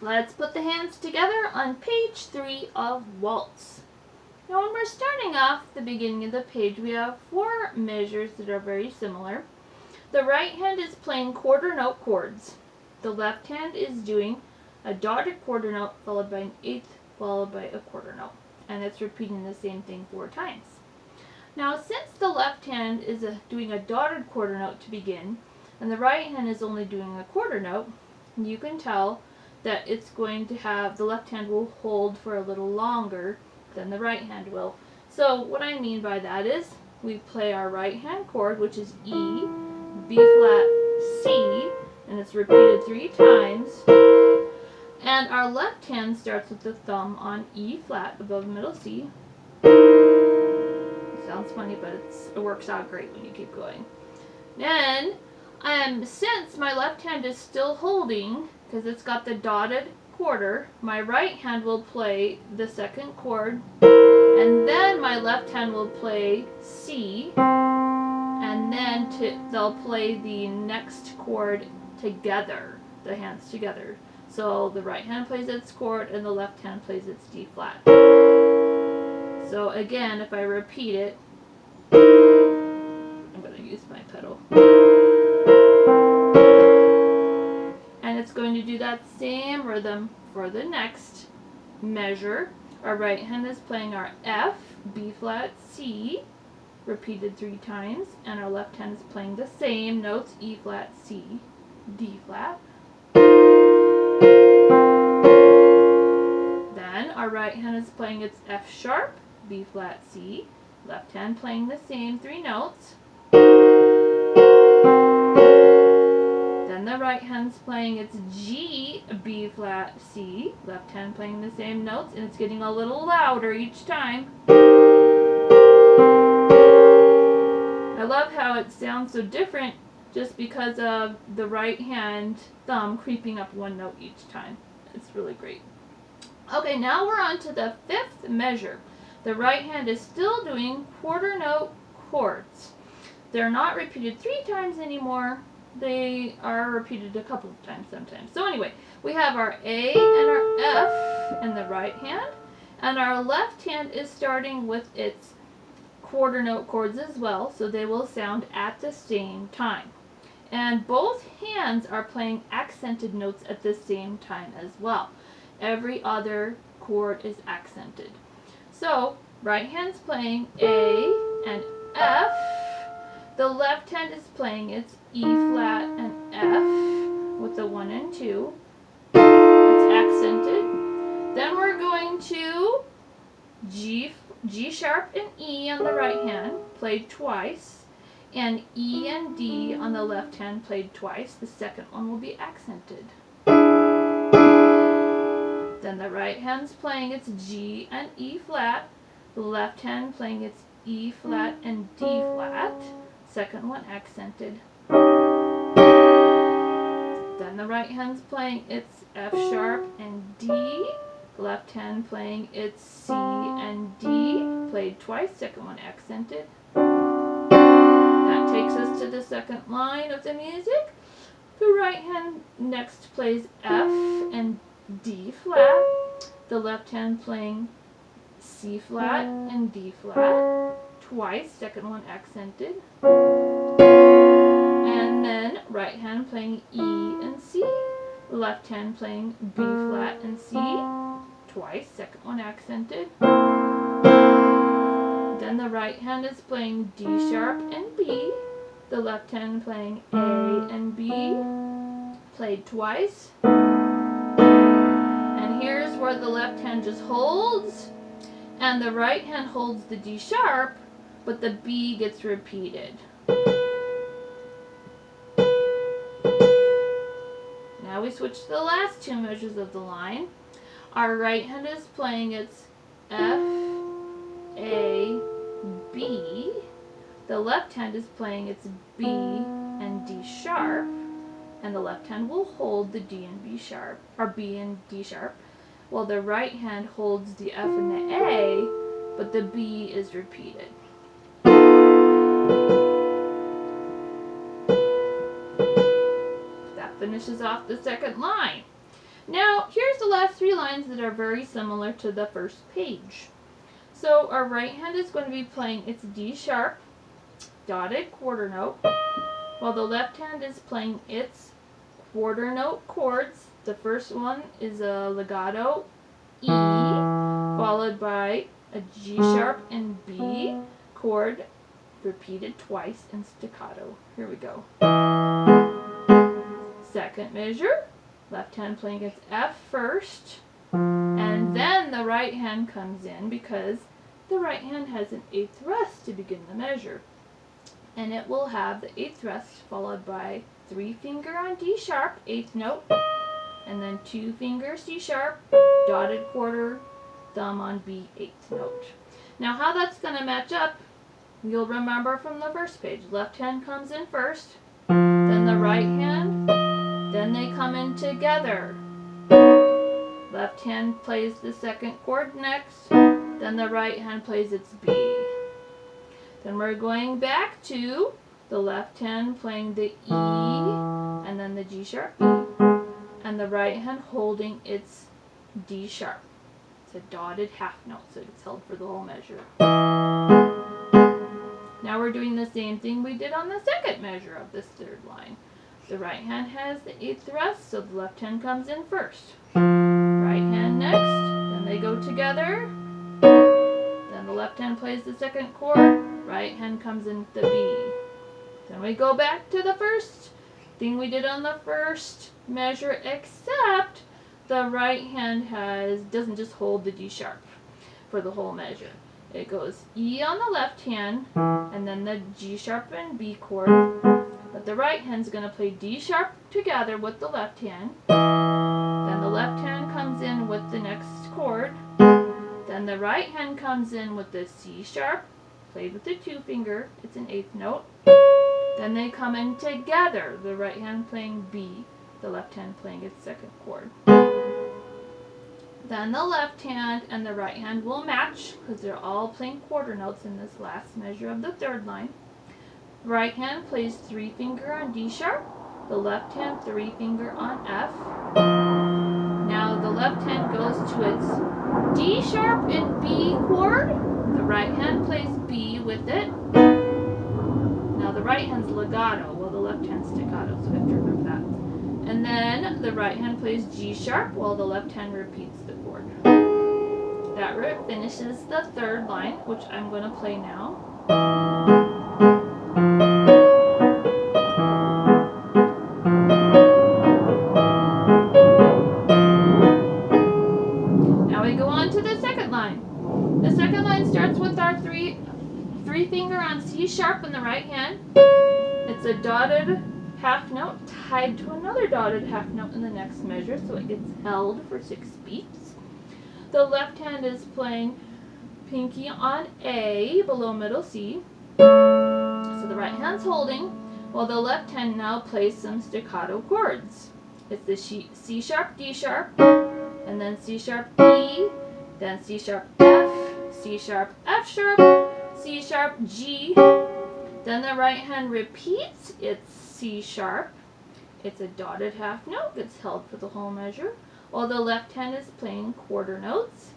Let's put the hands together on page 3 of Waltz. Now when we're starting off the beginning of the page, we have 4 measures that are very similar. The right hand is playing quarter note chords. The left hand is doing a dotted quarter note followed by an eighth followed by a quarter note. And it's repeating the same thing 4 times. Now since the left hand is doing a dotted quarter note to begin, and the right hand is only doing a quarter note, you can tell that it's going to have, the left hand will hold for a little longer than the right hand will. So what I mean by that is we play our right hand chord, which is E, B flat, C, and it's repeated 3 times. And our left hand starts with the thumb on E flat above middle C. It sounds funny, but it works out great when you keep going. Then, since my left hand is still holding, because it's got the dotted quarter, my right hand will play the second chord, and then my left hand will play C, and then they'll play the next chord together, the hands together. So the right hand plays its chord and the left hand plays its D flat. So again, if I repeat it, I'm going to use my pedal. And it's going to do that same rhythm for the next measure. Our right hand is playing our F, B flat, C, repeated 3 times, and our left hand is playing the same notes, E flat, C, D flat. Then our right hand is playing its F sharp, B flat, C, left hand playing the same 3 notes. Then the right hand's playing its G, B flat, C, left hand playing the same notes, and it's getting a little louder each time. I love how it sounds so different just because of the right hand thumb creeping up 1 note each time. It's really great. Okay, now we're on to the 5th measure. The right hand is still doing quarter note chords. They're not repeated 3 times anymore. They are repeated a couple of times sometimes. So anyway, we have our A and our F in the right hand, and our left hand is starting with its quarter note chords as well, so they will sound at the same time. And both hands are playing accented notes at the same time as well. Every other chord is accented. So, right hand's playing A and F. The left hand is playing its E flat and F with the 1 and 2. It's accented. Then we're going to G sharp and E on the right hand, played twice, and E and D on the left hand, played twice. The second one will be accented. Then the right hand's playing its G and E flat, the left hand playing its E flat and D flat, second one accented. Then the right hand's playing its F sharp and D, the left hand playing its C and D, played twice, second one accented. That takes us to the second line of the music. The right hand next plays F and D flat, the left hand playing C flat and D flat, twice, second one accented. And then right hand playing E and C, left hand playing B flat and C, twice, second one accented. Then the right hand is playing D sharp and B, the left hand playing A and B, played twice. And here's where the left hand just holds, and the right hand holds the D sharp, but the B gets repeated. Now we switch to the last 2 measures of the line. Our right hand is playing its F, A, B. The left hand is playing its B and D sharp, and the left hand will hold the D and B sharp, or B and D sharp, while the right hand holds the F and the A, but the B is repeated. That finishes off the second line. Now, here's the last 3 lines that are very similar to the first page. So our right hand is going to be playing its D sharp dotted quarter note, while the left hand is playing its quarter note chords. The first one is a legato E, followed by a G sharp and B chord repeated twice in staccato. Here we go. Second measure, left hand playing its F first, and then the right hand comes in because the right hand has an 8th rest to begin the measure. And it will have the 8th rest followed by 3 finger on D sharp, 8th note, and then 2 finger C sharp, dotted quarter, thumb on B, 8th note. Now how that's going to match up, you'll remember from the first page. Left hand comes in first, then the right hand, then they come in together. Left hand plays the second chord next, then the right hand plays its B. Then we're going back to the left hand playing the E, and then the G sharp B, and the right hand holding its D sharp. It's a dotted half note, so it's held for the whole measure. Now we're doing the same thing we did on the second measure of this 3rd line. The right hand has the 8th rest, so the left hand comes in first. Right hand next, then they go together. Then the left hand plays the second chord, right hand comes in the B. Then we go back to the first thing we did on the first measure, except the right hand doesn't just hold the D sharp for the whole measure. It goes E on the left hand, and then the G sharp and B chord. But the right hand's going to play D sharp together with the left hand. Then the left hand comes in with the next chord. Then the right hand comes in with the C sharp, played with the 2 finger. It's an 8th note. Then they come in together, the right hand playing B, the left hand playing its second chord. Then the left hand and the right hand will match because they're all playing quarter notes in this last measure of the 3rd line. Right hand plays 3 finger on D sharp, the left hand 3 finger on F. Now the left hand goes to its D sharp and B chord. The right hand plays B with it. Now the right hand's legato while the left hand's staccato, so we have to remember that. And then the right hand plays G sharp while the left hand repeats the chord. That finishes the 3rd line, which I'm going to play now. Now we go on to the 2nd line. The 2nd line starts with our 3 finger on C sharp in the right hand. It's a dotted half note tied to another dotted half note in the next measure, so it gets held for 6 beats. The left hand is playing pinky on A below middle C, so the right hand's holding, while the left hand now plays some staccato chords. It's the C sharp, D sharp, and then C sharp, E, then C sharp, F, C sharp, F sharp, C sharp, G. Then the right hand repeats its C sharp. It's a dotted half note that's held for the whole measure, while the left hand is playing quarter notes.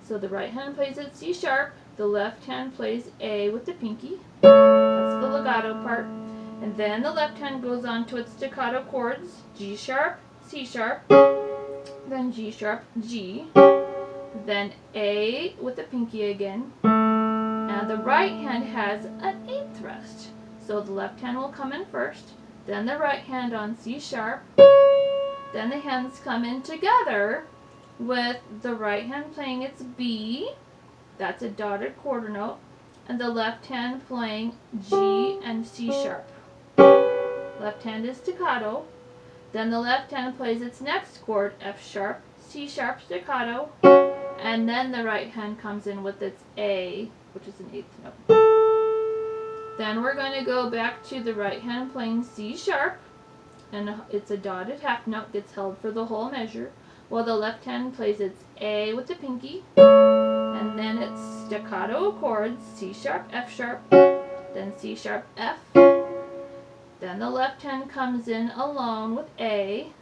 So the right hand plays its C sharp, the left hand plays A with the pinky. That's the legato part. And then the left hand goes on to its staccato chords, G sharp, C sharp, then G sharp, G, then A with the pinky again. And the right hand has an 8th rest. So the left hand will come in first, then the right hand on C sharp, then the hands come in together with the right hand playing its B, that's a dotted quarter note, and the left hand playing G and C sharp. Left hand is staccato, then the left hand plays its next chord, F sharp, C sharp staccato, and then the right hand comes in with its A, which is an 8th note. Then we're going to go back to the right hand playing C sharp, and it's a dotted half note, gets held for the whole measure, while the left hand plays its A with the pinky, and then it's staccato chords, C sharp, F sharp, then C sharp, F. Then the left hand comes in alone with A,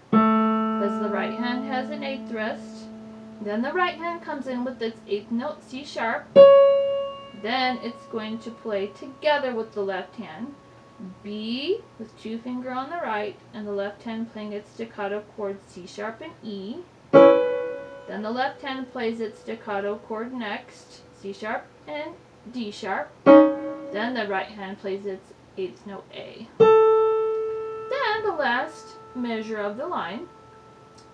because the right hand has an 8th rest. Then the right hand comes in with its 8th note, C sharp. Then it's going to play together with the left hand, B with 2 finger on the right, and the left hand playing its staccato chord C sharp and E. Then the left hand plays its staccato chord next, C sharp and D sharp. Then the right hand plays its 8th note A. Then the last measure of the line,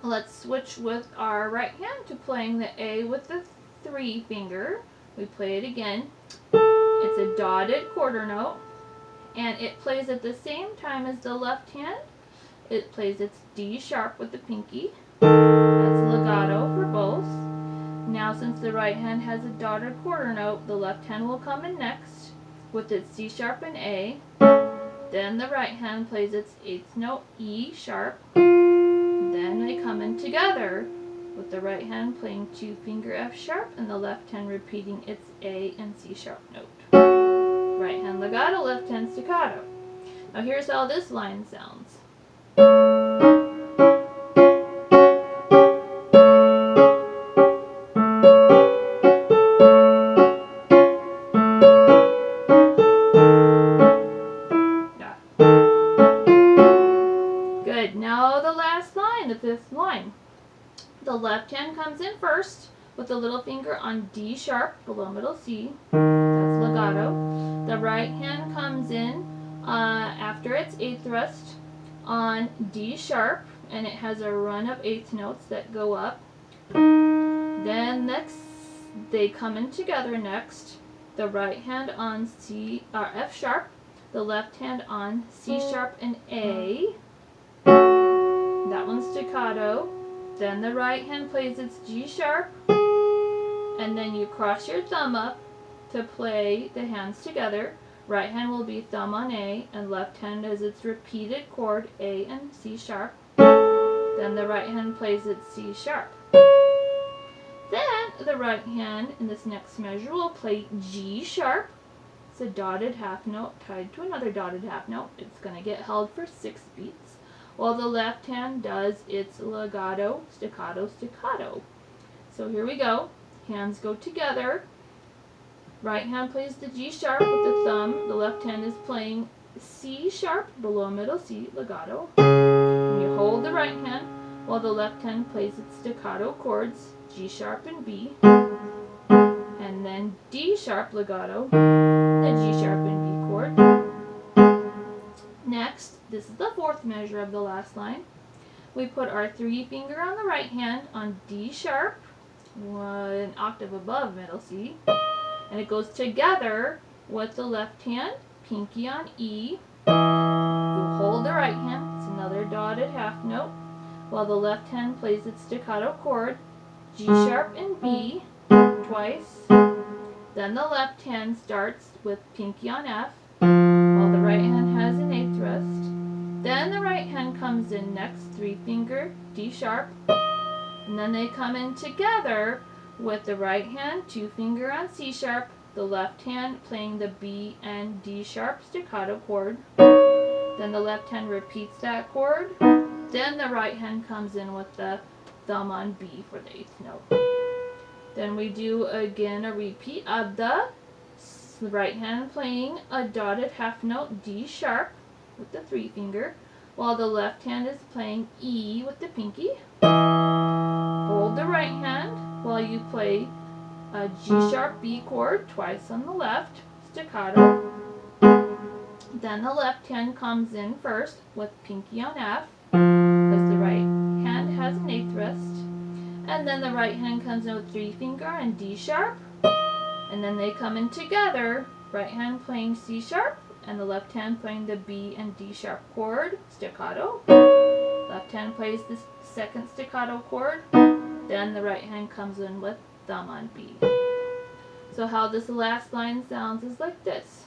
let's switch with our right hand to playing the A with the 3 finger. We play it again. It's a dotted quarter note, and it plays at the same time as the left hand. It plays its D sharp with the pinky. That's legato for both. Now since the right hand has a dotted quarter note, the left hand will come in next with its C sharp and A. Then the right hand plays its 8th note, E sharp. Then they come in together with the right hand playing 2 finger F sharp and the left hand repeating its A and C sharp note. Right hand legato, left hand staccato. Now here's how this line sounds. Yeah. Good. Now the last line, the 5th line. The left hand comes in first with the little finger on D sharp below middle C. That's legato. The right hand comes in after its 8th rest on D sharp, and it has a run of 8th notes that go up. Then next they come in together next. The right hand on F sharp, the left hand on C sharp and A. That one's staccato. Then the right hand plays its G sharp, and then you cross your thumb up to play the hands together. Right hand will be thumb on A, and left hand is its repeated chord A and C sharp. Then the right hand plays its C sharp. Then the right hand in this next measure will play G sharp. It's a dotted half note tied to another dotted half note. It's going to get held for 6 beats, while the left hand does its legato, staccato, staccato. So here we go. Hands go together. Right hand plays the G sharp with the thumb. The left hand is playing C sharp below middle C, legato. And you hold the right hand while the left hand plays its staccato chords, G sharp and B. And then D sharp, legato, the G sharp and B chord. Next, this is the 4th measure of the last line. We put our 3 finger on the right hand on D sharp, 1 octave above middle C, and it goes together with the left hand, pinky on E. You hold the right hand, it's another dotted half note, while the left hand plays its staccato chord, G sharp and B, twice. Then the left hand starts with pinky on F, while the right hand has an 8th rest. Then the right hand comes in next, 3 finger, D sharp, and then they come in together with the right hand, 2 finger on C sharp, the left hand playing the B and D sharp staccato chord. Then the left hand repeats that chord. Then the right hand comes in with the thumb on B for the 8th note. Then we do again a repeat of the right hand playing a dotted half note D sharp with the 3 finger, while the left hand is playing E with the pinky. Hold the right hand while you play a G sharp B chord twice on the left, staccato. Then the left hand comes in first with pinky on F, because the right hand has an 8th rest. And then the right hand comes in with 3 finger and D sharp, and then they come in together, right hand playing C sharp, and the left hand playing the B and D sharp chord, staccato. Left hand plays the 2nd staccato chord, then the right hand comes in with thumb on B. So how this last line sounds is like this.